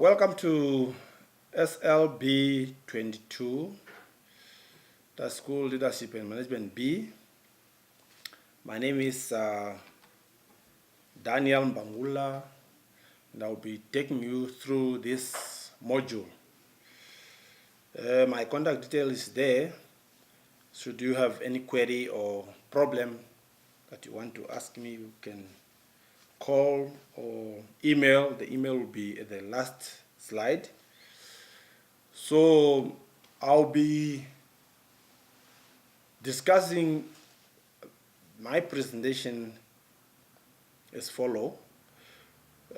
Welcome to SLB22, the School Leadership and Management B. My name is Daniel Mbangula, and I'll be taking you through this module. My contact detail is there. Should you have any query or problem that you want to ask me, you can call or email. The email will be at the last slide. So I'll be discussing my presentation as follow.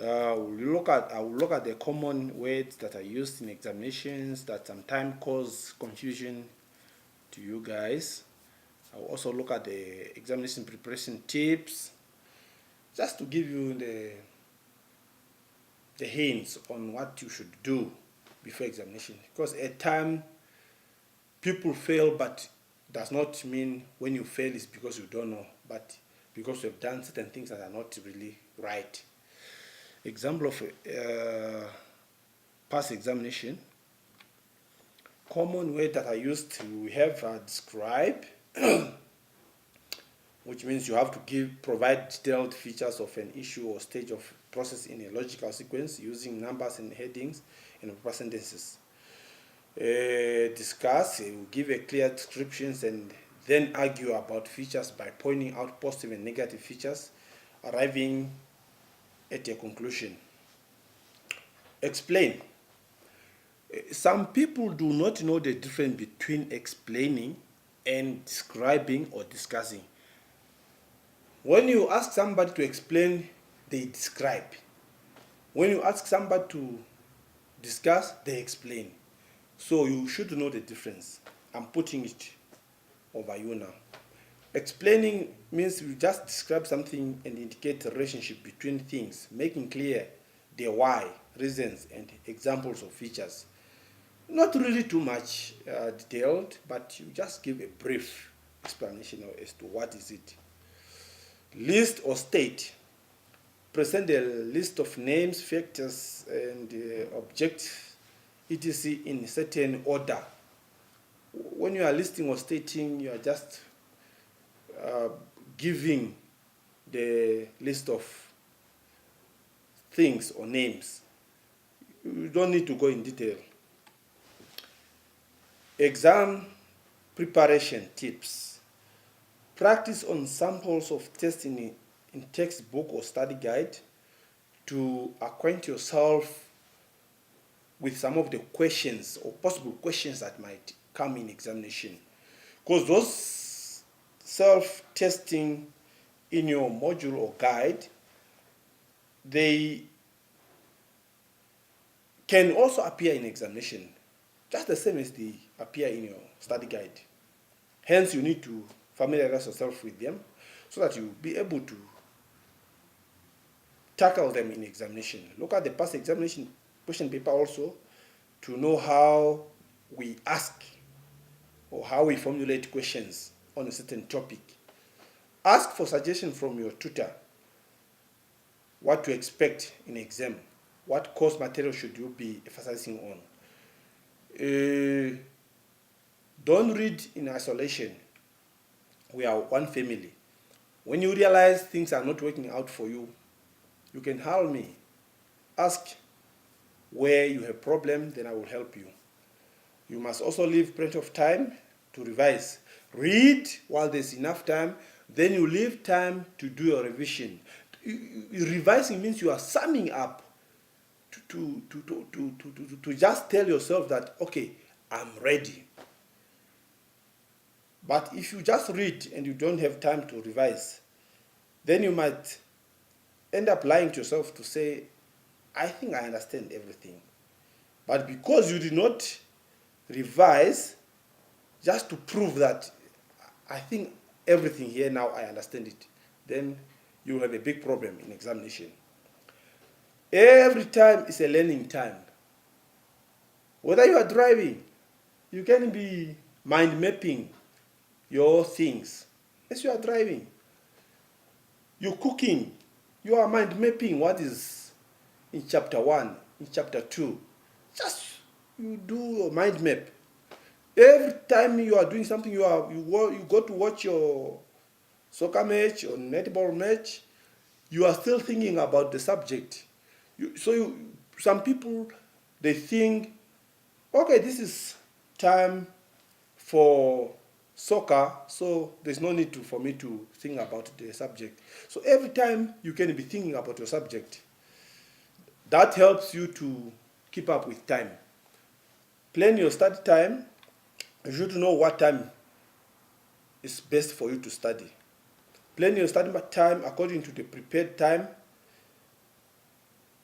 I will look at the common words that are used in examinations that sometimes cause confusion to you guys. I will also look at the examination preparation tips, just to give you the hints on what you should do before examination. Because at times people fail, but does not mean when you fail is because you don't know, but because you have done certain things that are not really right. Example of past examination. Common words that are used, we have describe, which means you have to provide detailed features of an issue or stage of process in a logical sequence using numbers and headings in proper sentences. Discuss, give a clear descriptions and then argue about features by pointing out positive and negative features, arriving at a conclusion. Explain. Some people do not know the difference between explaining and describing or discussing. When you ask somebody to explain, they describe. When you ask somebody to discuss, they explain. So you should know the difference. I'm putting it over you now. Explaining means you just describe something and indicate the relationship between things, making clear the why, reasons, and examples of features. Not really too much detailed, but you just give a brief explanation as to what is it. List or state. Present a list of names, factors, and objects, etc. in certain order. When you are listing or stating, you are just giving the list of things or names. You don't need to go in detail. Exam preparation tips. Practice on samples of testing in textbook or study guide to acquaint yourself with some of the questions or possible questions that might come in examination. Because those self-testing in your module or guide, they can also appear in examination, just the same as they appear in your study guide. Hence, you need to familiarize yourself with them so that you'll be able to tackle them in examination. Look at the past examination question paper also to know how we ask or how we formulate questions on a certain topic. Ask for suggestion from your tutor, what to expect in exam, what course material should you be emphasizing on. Don't read in isolation. We are one family. When you realize things are not working out for you, you can call me. Ask where you have problem, then I will help you. You must also leave plenty of time to revise. Read while there's enough time, then you leave time to do your revision. Revising means you are summing up to just tell yourself that, okay, I'm ready. But if you just read and you don't have time to revise, then you might end up lying to yourself to say, I think I understand everything. But because you did not revise, just to prove that I think everything here now I understand it, then you have a big problem in examination. Every time is a learning time. Whether you are driving, you can be mind mapping your things as you are driving. You're cooking, you are mind mapping what is in chapter 1 in chapter 2. Just you do your mind map. Every time you are doing something, you go to watch your soccer match or netball match, you are still thinking about the subject. Some people, they think, okay, this is time for soccer, so there's no need for me to think about the subject. So every time you can be thinking about your subject. That helps you to keep up with time. Plan your study time. You should know what time is best for you to study. Plan your study time according to the prepared time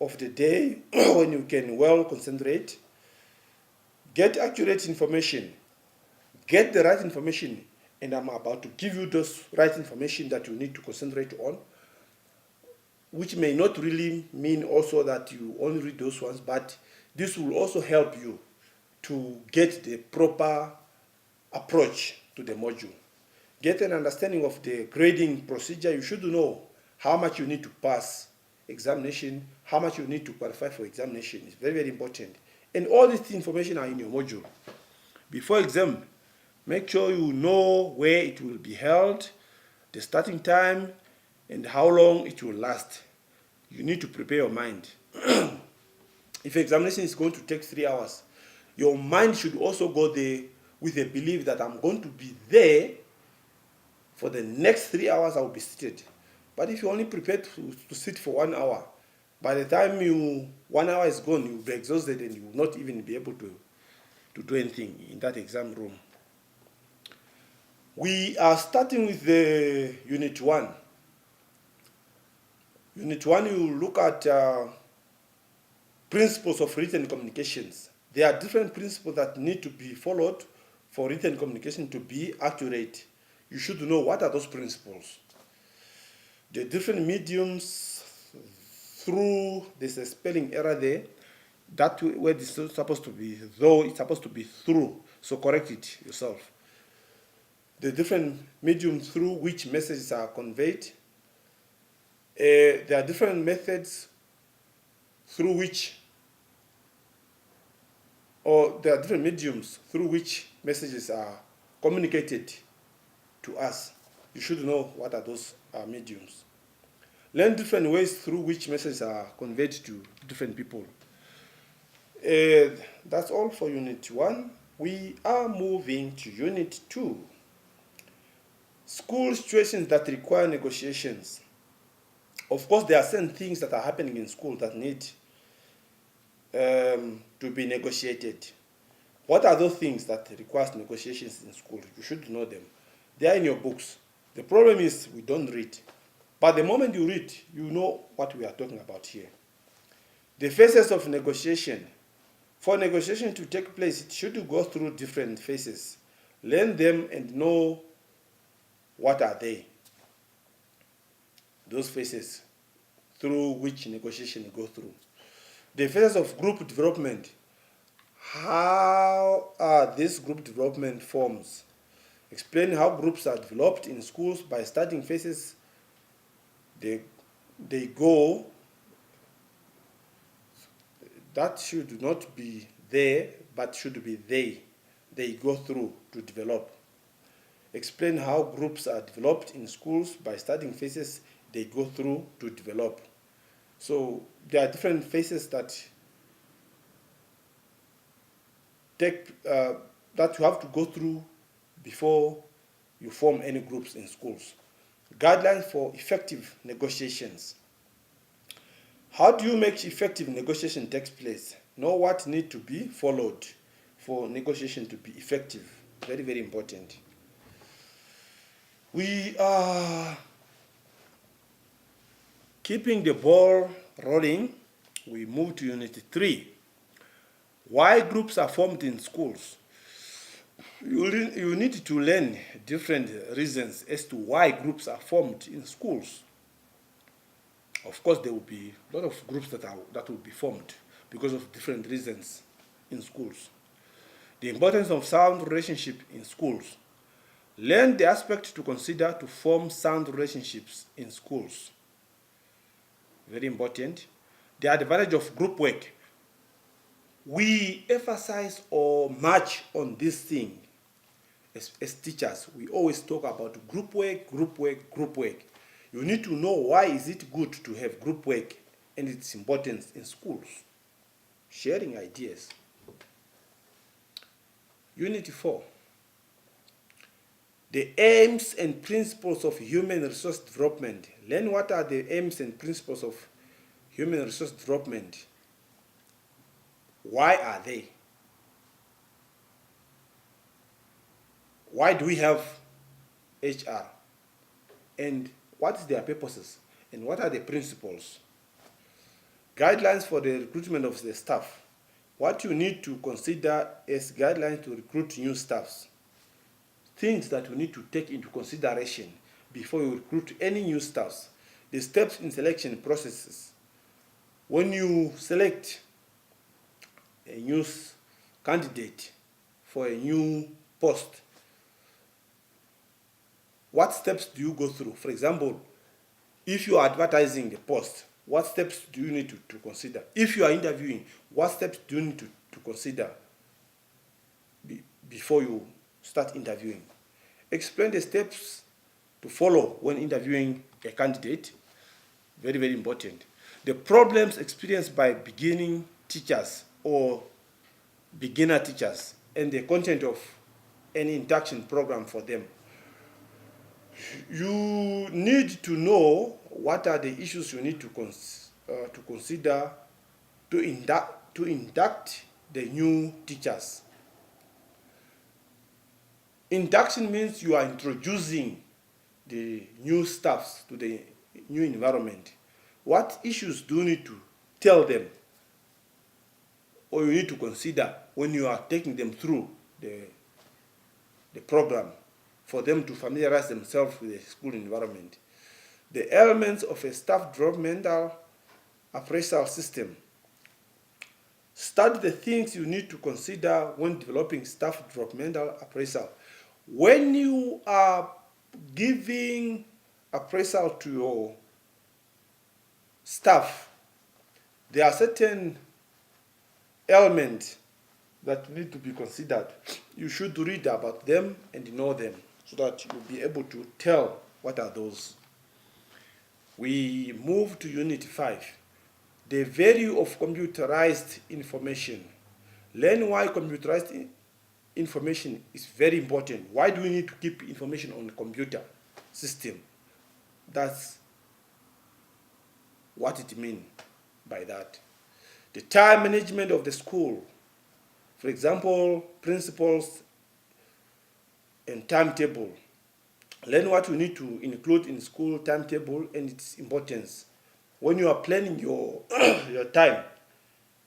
of the day when you can well concentrate. Get accurate information. Get the right information, and I'm about to give you those right information that you need to concentrate on, which may not really mean also that you only read those ones, but this will also help you to get the proper approach to the module. Get an understanding of the grading procedure. You should know how much you need to pass examination, how much you need to qualify for examination. It's very, very important. And all this information are in your module. Before exam, make sure you know where it will be held, the starting time, and how long it will last. You need to prepare your mind. If examination is going to take 3 hours, your mind should also go there with a belief that I'm going to be there for the next 3 hours. I will be seated. But if you only prepare to sit for 1 hour, by the time 1 hour is gone, you'll be exhausted and you will not even be able to do anything in that exam room. We are starting with the Unit 1. Unit 1, you look at principles of written communications. There are different principles that need to be followed for written communication to be accurate. You should know what are those principles. The different mediums through, there's a spelling error there. That word is supposed to be though, it's supposed to be through. So correct it yourself. The different mediums through which messages are conveyed. There are different methods through which, or there are different mediums through which messages are communicated to us. You should know what are those mediums. Learn different ways through which messages are conveyed to different people. That's all for Unit 1. We are moving to Unit 2. School situations that require negotiations. Of course, there are certain things that are happening in school that need to be negotiated. What are those things that require negotiations in school? You should know them. They are in your books. The problem is we don't read. But the moment you read, you know what we are talking about here. The phases of negotiation. For negotiation to take place, it should go through different phases. Learn them and know what are they. Those phases through which negotiation goes through. The phases of group development. How are these group development forms? Explain how groups are developed in schools by studying phases they go. That should not be there, but should be they go through to develop. Explain how groups are developed in schools by studying phases they go through to develop. So there are different phases that that you have to go through before you form any groups in schools. Guidelines for effective negotiations. How do you make effective negotiation takes place? Know what needs to be followed for negotiation to be effective. Very, very important. We are keeping the ball rolling. We move to Unit 3. Why groups are formed in schools. You need to learn different reasons as to why groups are formed in schools. Of course, there will be a lot of groups that will be formed because of different reasons in schools. The importance of sound relationship in schools. Learn the aspect to consider to form sound relationships in schools. Very important. The advantage of group work. we emphasize or march on this thing. As teachers, we always talk about group work, group work, group work. You need to know why is it good to have group work and its importance in schools. Sharing ideas. Unit 4. The aims and principles of human resource development. Learn what are the aims and principles of human resource development. Why are they? Why do we have HR? And what is their purposes? And what are the principles? Guidelines for the recruitment of the staff. What you need to consider as guidelines to recruit new staffs. Things that you need to take into consideration before you recruit any new staffs. The steps in selection processes. When you select a new candidate for a new post, what steps do you go through? For example, if you are advertising the post, what steps do you need to consider? If you are interviewing, what steps do you need to consider before you start interviewing? Explain the steps to follow when interviewing a candidate. Very, very important. The problems experienced by beginning teachers or beginner teachers and the content of any induction program for them. You need to know what are the issues you need to consider to induct the new teachers. Induction means you are introducing the new staffs to the new environment. What issues do you need to tell them or you need to consider when you are taking them through the program for them to familiarize themselves with the school environment? The elements of a staff developmental appraisal system. Study the things you need to consider when developing staff developmental appraisal. When you are giving appraisal to your staff, there are certain elements that need to be considered. You should read about them and know them so that you'll be able to tell what are those. We move to Unit 5. The value of computerized information. Learn why computerized information is very important. Why do we need to keep information on the computer system? That's what it means by that. The time management of the school. For example, principles and timetable. Learn what you need to include in school timetable and its importance. When you are planning your, your time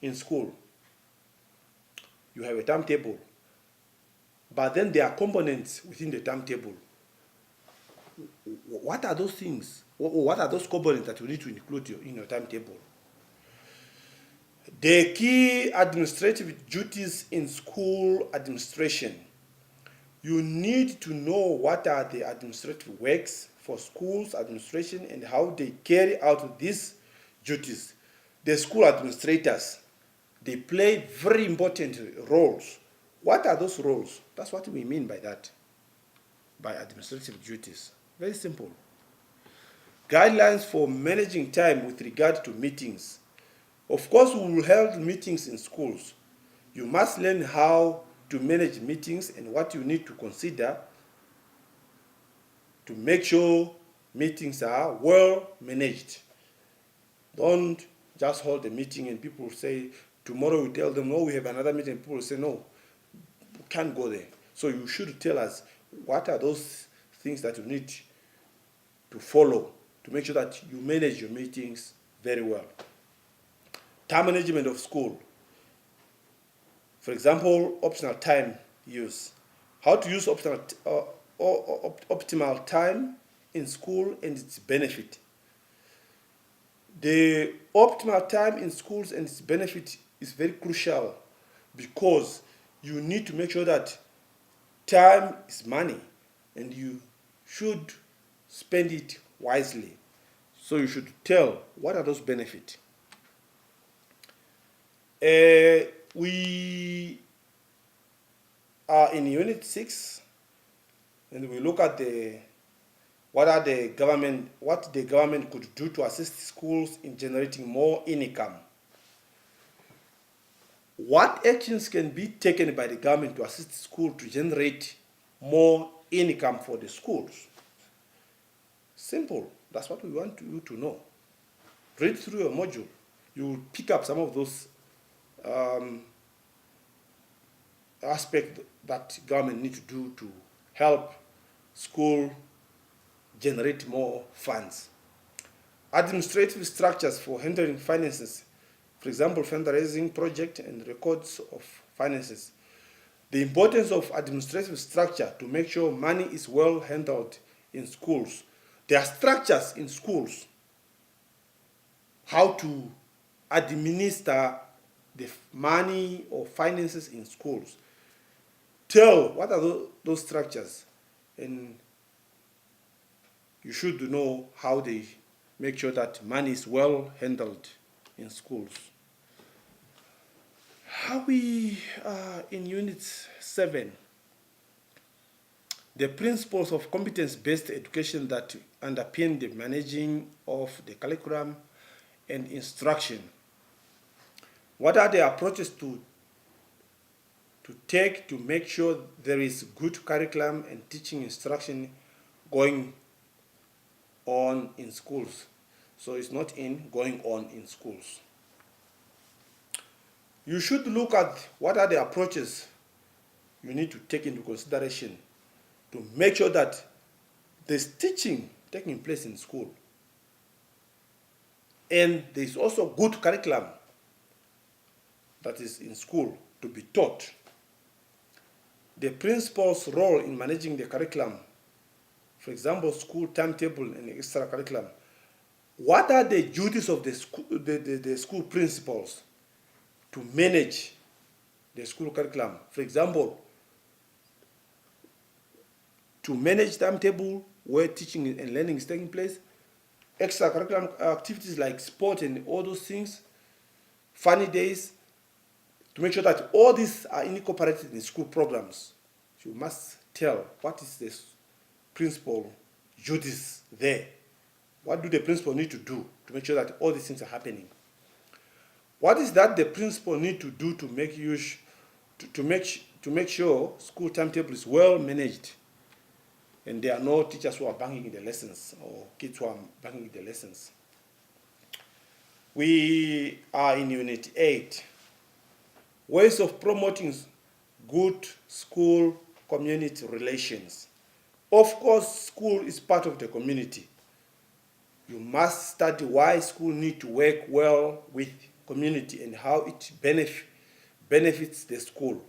in school, you have a timetable. But then there are components within the timetable. What are those things? What are those components that you need to include in your timetable? The key administrative duties in school administration. You need to know what are the administrative works for schools administration and how they carry out these duties. The school administrators, they play very important roles. What are those roles? That's what we mean by that, by administrative duties. Very simple. Guidelines for managing time with regard to meetings. Of course, we will hold meetings in schools. You must learn how to manage meetings and what you need to consider to make sure meetings are well managed. Don't just hold a meeting and people say, tomorrow we tell them, no, we have another meeting. People will say, no, we can't go there. So you should tell us what are those things that you need to follow to make sure that you manage your meetings very well. Time management of school. For example, optional time use. How to use optimal time in school and its benefit. The optimal time in schools and its benefit is very crucial because you need to make sure that time is money and you should spend it wisely. So you should tell what are those benefits. we are in Unit 6, and we look at what the government could do to assist schools in generating more income. What actions can be taken by the government to assist schools to generate more income for the schools? Simple. That's what we want you to know. Read through your module. You will pick up some of those aspects that government need to do to help school generate more funds. Administrative structures for handling finances, for example, fundraising project and records of finances. The importance of administrative structure to make sure money is well handled in schools. There are structures in schools how to administer the money or finances in schools. Tell what are those structures, and you should know how they make sure that money is well handled in schools. How we in Unit 7, the principles of competence-based education that underpin the managing of the curriculum and instruction. What are the approaches to take to make sure there is good curriculum and teaching instruction going on in schools? So it's not going on in schools. You should look at what are the approaches you need to take into consideration to make sure that there's teaching taking place in school. And there's also good curriculum that is in school to be taught. The principal's role in managing the curriculum, for example, school timetable and extra curriculum. What are the duties of the school principals to manage the school curriculum? For example, to manage timetable where teaching and learning is taking place, extra curriculum activities like sport and all those things, funny days, to make sure that all these are incorporated in school programs. You must tell what is the principal duties there. What do the principal need to do to make sure that all these things are happening? What is that the principal need to do to make sure school timetable is well managed and there are no teachers who are banging the lessons or kids who are banging the lessons? We are in Unit 8. Ways of promoting good school community relations. Of course, school is part of the community. You must study why school need to work well with community and how it benefits the school.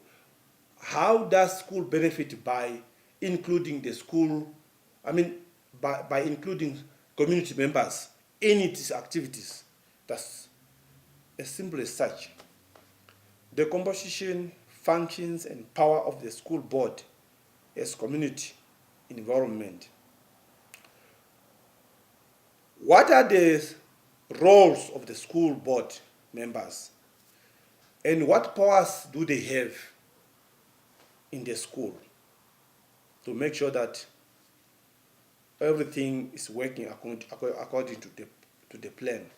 How does school benefit by including the school, by including community members in its activities? That's as simple as such. The composition, functions, and power of the school board as community involvement. What are the roles of the school board members? And what powers do they have in the school to make sure that everything is working according to the plan?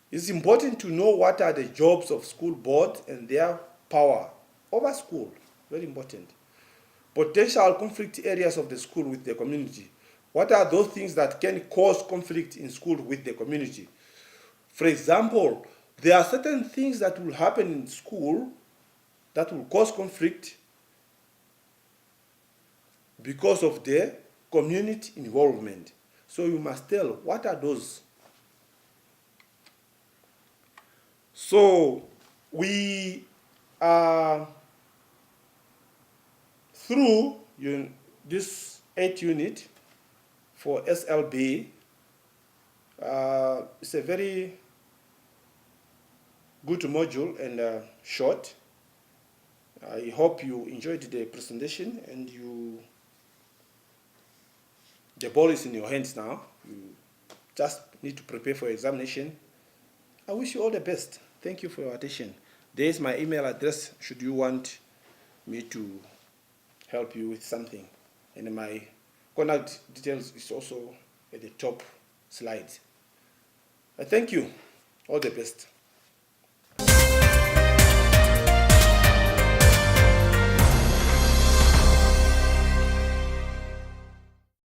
It's important to know what are the jobs of school board and their power over school. Very important. Potential conflict areas of the school with the community. What are those things that can cause conflict in school with the community? For example, there are certain things that will happen in school that will cause conflict because of the community involvement. So you must tell what are those. So we are through this 8th unit for SLB. It's a very good module and short. I hope you enjoyed the presentation and the ball is in your hands now. You just need to prepare for examination. I wish you all the best. Thank you for your attention. There's my email address should you want me to help you with something. And my contact details is also at the top slides. Thank you. All the best.